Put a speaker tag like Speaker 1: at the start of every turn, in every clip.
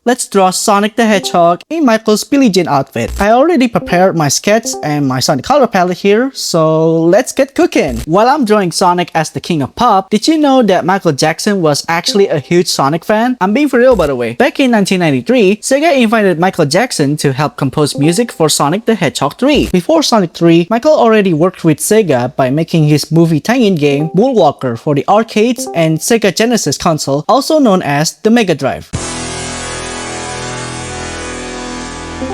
Speaker 1: let's draw Sonic the Hedgehog in Michael's Billie Jean outfit. I already prepared my sketch and my Sonic color palette here, so let's get cooking. While I'm drawing Sonic as the king of pop, did you know that Michael Jackson was actually a huge Sonic fan? I'm being for real, by the way. Back in 1993, Sega invited Michael Jackson to help compose music for Sonic the Hedgehog 3. Before Sonic 3, Michael already worked with Sega by making his movie tie-in game Moonwalker for the arcades and Sega Genesis console, also known as the Mega Drive.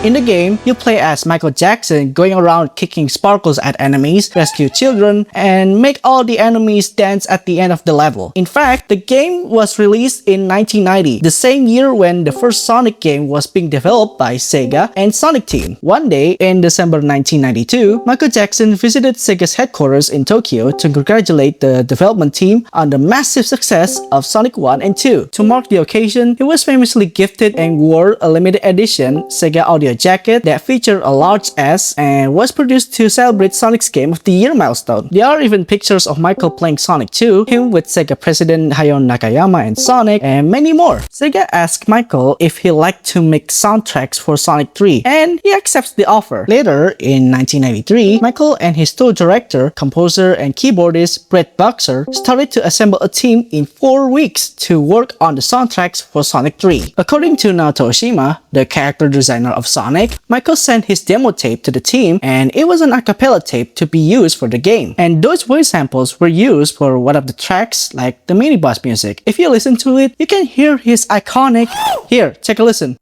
Speaker 1: In the game, you play as Michael Jackson going around kicking sparkles at enemies, rescue children, and make all the enemies dance at the end of the level. In fact, the game was released in 1990, the same year when the first Sonic game was being developed by Sega and Sonic Team. One day, in December 1992, Michael Jackson visited Sega's headquarters in Tokyo to congratulate the development team on the massive success of Sonic 1 and 2. To mark the occasion, he was famously gifted and wore a limited edition Sega Audio jacket that featured a large S and was produced to celebrate Sonic's Game of the Year milestone. There are even pictures of Michael playing Sonic 2, him with Sega president Hayao Nakayama and Sonic, and many more. Sega asked Michael if he liked to make soundtracks for Sonic 3, and he accepts the offer. Later, in 1993, Michael and his co-director, composer, and keyboardist Brett Boxer started to assemble a team in 4 weeks to work on the soundtracks for Sonic 3. According to Naoto Oshima, the character designer of Sonic, Michael sent his demo tape to the team, and it was an a cappella tape to be used for the game. And those voice samples were used for one of the tracks, like the mini boss music. If you listen to it, you can hear his iconic... Here, take a listen.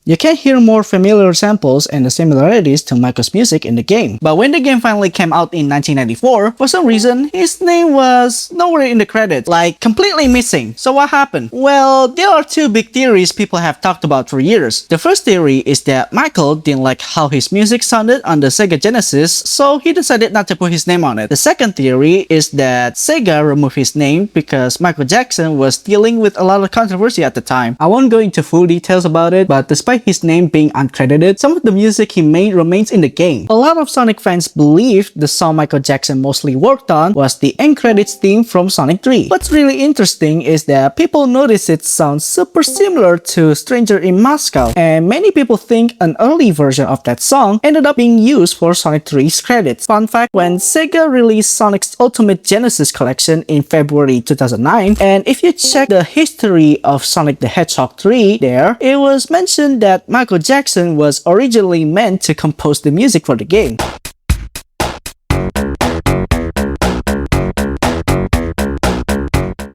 Speaker 1: You can hear more familiar samples and the similarities to Michael's music in the game. But when the game finally came out in 1994, for some reason, his name was nowhere in the credits, like completely missing. So what happened? Well, there are two big theories people have talked about for years. The first theory is that Michael didn't like how his music sounded on the Sega Genesis, so he decided not to put his name on it. The second theory is that Sega removed his name because Michael Jackson was dealing with a lot of controversy at the time. I won't go into full details about it, but despite his name being uncredited, some of the music he made remains in the game. A lot of Sonic fans believe the song Michael Jackson mostly worked on was the end credits theme from Sonic 3. What's really interesting is that people notice it sounds super similar to Stranger in Moscow, and many people think an early version of that song ended up being used for Sonic 3's credits. Fun fact, when Sega released Sonic's Ultimate Genesis collection in February 2009, and if you check the history of Sonic the Hedgehog 3 there, it was mentioned that Michael Jackson was originally meant to compose the music for the game.